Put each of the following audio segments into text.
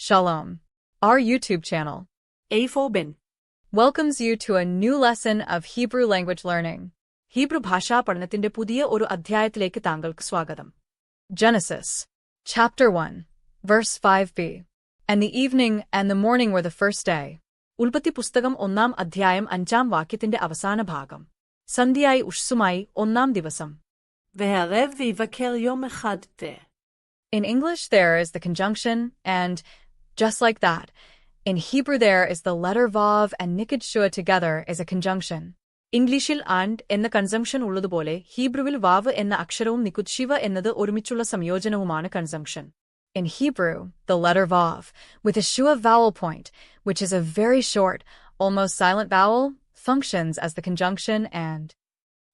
Shalom. Our YouTube channel, A for Ben. welcomes you to a new lesson of Hebrew language learning. Hebrew ഭാഷാ പഠനത്തിന്റെ പുതിയ ഒരു അധ്യായത്തിലേക്ക് താങ്കൾക്ക് സ്വാഗതം. Genesis, chapter 1, verse 5b. And the evening and the morning were the first day. ഉൽപ്പത്തി പുസ്തകം 1-ാം അധ്യായം 5-ാം വാക്യത്തിന്റെ അവസാന ഭാഗം. സന്ധ്യയായി ഉഷസ്സുമായി 1-ാം ദിവസം. והערב ויבקר יום אחד תה. In English there is the conjunction and, just like that, in Hebrew there is the letter vav and nikid shua together is a conjunction. ഇംഗ്ലീഷിൽ and എന്ന കൺസംഷൻ ഉള്ളതുപോലെ ഹീബ്രുവിൽ വാവ് എന്ന അക്ഷരവും നികുത് ശിവ എന്നത് ഒരുമിച്ചുള്ള സംയോജനവുമാണ് consumption. In Hebrew, the letter vav, with a shua vowel point, which is a very short, almost silent vowel, functions as the conjunction and.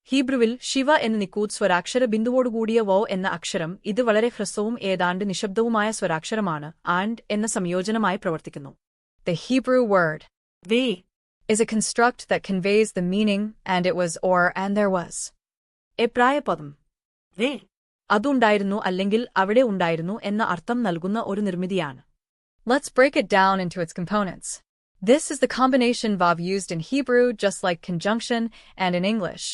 ഹീബ്രുവിൽ ശിവ എന്ന നിക്കൂത് സ്വരാക്ഷര ബിന്ദുവോടുകൂടിയ വോ എന്ന അക്ഷരം ഇത് വളരെ ഹ്രസ്വവും ഏതാണ്ട് നിശബ്ദവുമായ സ്വരാക്ഷരമാണ് ആൻഡ് എന്ന സംയോജനമായി പ്രവർത്തിക്കുന്നു. The Hebrew word way is a construct that conveys the meaning and it was or and there was. എബ്രായ പദം വേ അതുണ്ടായിരുന്നു അല്ലെങ്കിൽ അവിടെ ഉണ്ടായിരുന്നു എന്ന അർത്ഥം നൽകുന്ന ഒരു നിർമ്മിതിയാണ്. Let's break it down into its components. This is the combination vav used in Hebrew just like conjunction and in English.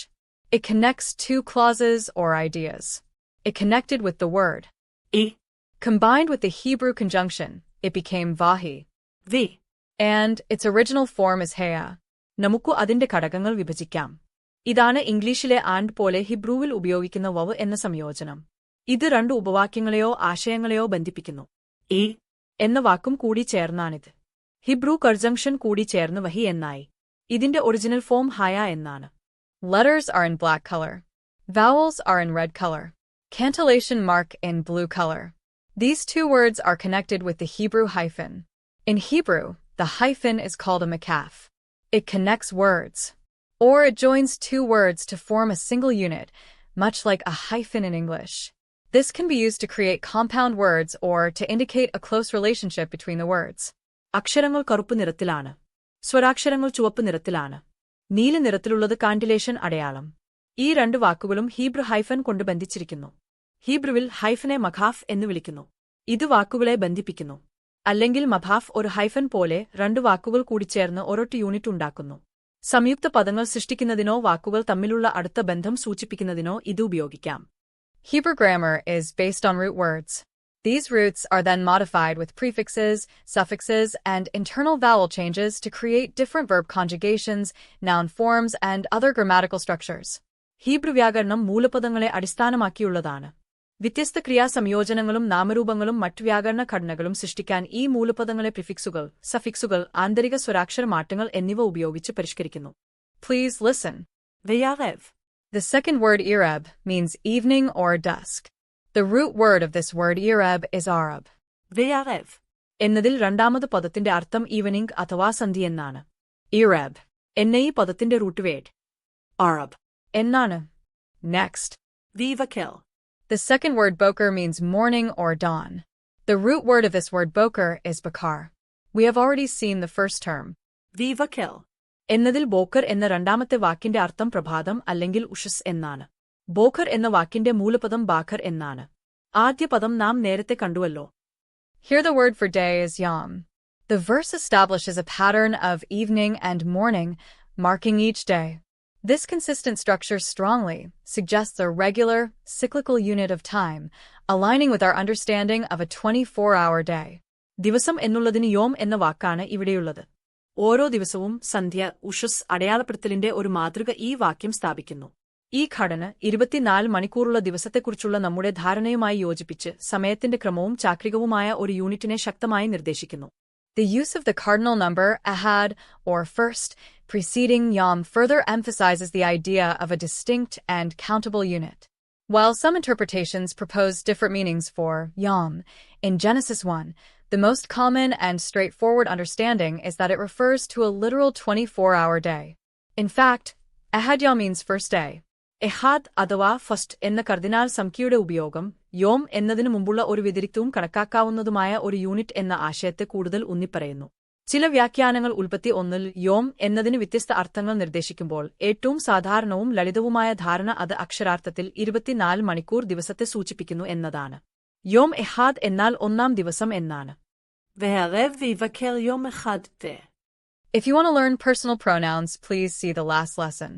It connects two clauses or ideas. It connected with the word. E Combined with the Hebrew conjunction, it became vahi. Way And its original form is hea. നമുക്കു അതിന്റെ ഘടകങ്ങൾ വിഭജിക്കാം. ഇതാണ് ഇംഗ്ലീഷിലെ and പോലെ ഹിബ്രുവിൽ ഉപയോഗിക്കുന്ന wow എന്ന സംയോജനം. ഇത് രണ്ട് ഉപവാക്യങ്ങളെയോ ആശയങ്ങളെയോ ബന്ധിപ്പിക്കുന്നു. ഇ എന്ന വാക്കും കൂടി ചേർന്നാണിത്. ഹിബ്രു കൺജങ്ഷൻ കൂടി ചേർന്ന് വഹി എന്നായി. ഇതിന്റെ ഒറിജിനൽ ഫോം ഹയ എന്നാണ്. Letters are in black color. Vowels are in red color. Cantillation mark in blue color. These two words are connected with the Hebrew hyphen. In Hebrew, the hyphen is called a makaf. It connects words. Or it joins two words to form a single unit, much like a hyphen in English. This can be used to create compound words or to indicate a close relationship between the words. അക്ഷരങ്ങൾ കറുപ്പ് നിറത്തിലാണ്. സ്വരാക്ഷരങ്ങൾ ചുവപ്പ് നിറത്തിലാണ്. നീല നിറത്തിലുള്ളത് കാന്റിലേഷൻ അടയാളം. ഈ രണ്ട് വാക്കുകളും ഹീബ്രു ഹൈഫൻ കൊണ്ട് ബന്ധിച്ചിരിക്കുന്നു. ഹീബ്രുവിൽ ഹൈഫനെ മഖാഫ് എന്ന് വിളിക്കുന്നു. ഇത് വാക്കുകളെ ബന്ധിപ്പിക്കുന്നു. അല്ലെങ്കിൽ മഭാഫ് ഒരു ഹൈഫൻ പോലെ രണ്ട് വാക്കുകൾ കൂടിച്ചേർന്ന് ഒരൊറ്റ യൂണിറ്റ് ഉണ്ടാക്കുന്നു. സംയുക്ത പദങ്ങൾ സൃഷ്ടിക്കുന്നതിനോ വാക്കുകൾ തമ്മിലുള്ള അടുത്ത ബന്ധം സൂചിപ്പിക്കുന്നതിനോ ഇത് ഉപയോഗിക്കാം. Hebrew grammar is based on root words. These roots are then modified with prefixes, suffixes, and internal vowel changes to create different verb conjugations, noun forms, and other grammatical structures. Hebrew വ്യാകരണം മൂലപദങ്ങളെ അടിസ്ഥാനമാക്കിയുള്ളതാണ്. വ്യത്യസ്ത ക്രിയാസംയോജനങ്ങളും നാമരൂപങ്ങളും മറ്റു വ്യാകരണ ഘടനകളും സൃഷ്ടിക്കാൻ ഈ മൂലപദങ്ങളെ പ്രിഫിക്സുകൾ, സഫിക്സുകൾ, ആന്തരിക സ്വരാക്ഷര മാറ്റങ്ങൾ എന്നിവ ഉപയോഗിച്ച് പരിഷ്കരിക്കുന്നു. Please listen. വെയാറെവ്. The second word Ereb means evening or dusk. The root word of this word Ereb is Arab. വെയാറെവ് എന്നതിൽ രണ്ടാമത് പദത്തിന്റെ അർത്ഥം ഈവനിംഗ് അഥവാ സന്ധ്യ എന്നാണ്. Ereb എന്ന ഈ പദത്തിന്റെ റൂട്ട് വേഡ് അറബ് എന്നാണ്. Next. വിവക്കെൽ. The second word boker means morning or dawn. The root word of this word boker is bakar. We have already seen the first term. വിവക്കെൽ എന്നതിൽ ബോക്കർ എന്ന രണ്ടാമത്തെ വാക്കിന്റെ അർത്ഥം പ്രഭാതം അല്ലെങ്കിൽ ഉഷസ് എന്നാണ്. ബോക്കർ എന്ന വാക്കിന്റെ മൂലപദം ബാഖർ എന്നാണ്. ആദ്യ പദം നാം നേരത്തെ കണ്ടുവല്ലോ. Here the word for day is yom. The verse establishes a pattern of evening and morning, marking each day. This consistent structure strongly suggests a regular, cyclical unit of time, aligning with our understanding of a 24-hour day. ദിവസം എന്നുള്ളതിന് യോം എന്ന വാക്കാണ് ഇവിടെയുള്ളത്. ഓരോ ദിവസവും സന്ധ്യ ഉഷസ് അടയാളപ്പെടുത്തലിന്റെ ഒരു മാതൃക ഈ വാക്യം സ്ഥാപിക്കുന്നു. ഈ ഘടന 24 മണിക്കൂറുള്ള ദിവസത്തെക്കുറിച്ചുള്ള നമ്മുടെ ധാരണയുമായി യോജിപ്പിച്ച് സമയത്തിന്റെ ക്രമവും ചാക്രികവുമായ ഒരു യൂണിറ്റിനെ ശക്തമായി നിർദ്ദേശിക്കുന്നു. The use of the cardinal number, ahad, or first, preceding yom further emphasizes the idea of a distinct and countable unit. While some interpretations propose different meanings for yom, in Genesis 1, the most common and straightforward understanding is that it refers to a literal 24-hour day. In fact, ahad yom means first day. എഹാദ് അഥവാ first എന്ന കർദിനാൾ സംഖ്യയുടെ ഉപയോഗം യോം എന്നതിനു മുമ്പുള്ള ഒരു വ്യതിരിക്തവും കണക്കാക്കാവുന്നതുമായ ഒരു unit എന്ന ആശയത്തെ കൂടുതൽ ഊന്നിപ്പറയുന്നു. ചില വ്യാഖ്യാനങ്ങൾ ഉൽപ്പത്തി 1-ൽ യോം എന്നതിന് വ്യത്യസ്ത അർത്ഥങ്ങൾ നിർദ്ദേശിക്കുമ്പോൾ ഏറ്റവും സാധാരണവും ലളിതവുമായ ധാരണ അത് അക്ഷരാർത്ഥത്തിൽ 24 മണിക്കൂർ ദിവസത്തെ സൂചിപ്പിക്കുന്നു എന്നതാണ്. യോം എഹാദ് എന്നാൽ ഒന്നാം ദിവസം എന്നാണ്. והערב ויבקר יום אחד תה. If you want to learn personal pronouns, please see the last lesson.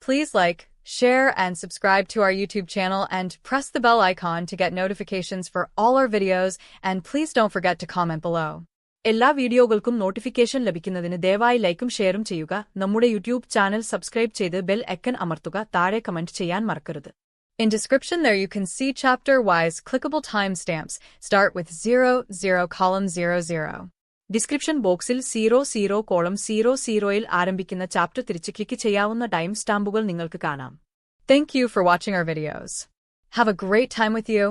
Please like, share, and subscribe to our YouTube channel and press the bell icon to get notifications for all our videos, and please don't forget to comment below. എല്ലാ വീഡിയോകൾക്കും notification ലഭിക്കുന്നതിന് ദയവായി ലൈക്കും ഷെയറും ചെയ്യുക. നമ്മുടെ YouTube channel subscribe ചെയ്ത് bell icon അമർത്തുക. താഴെ കമന്റ് ചെയ്യാൻ മറക്കരുത്. In description there you can see chapter-wise clickable timestamps. Start with 00 column 00. Description ബോക്സിൽ 00 കോളം 00യിൽ ആരംഭിക്കുന്ന ചാപ്റ്റർ തിരിച്ച് ക്ലിക്ക് ചെയ്യാവുന്ന ടൈം സ്റ്റാമ്പുകൾ നിങ്ങൾക്ക് കാണാം. Thank you for watching our videos. Have a great time with you.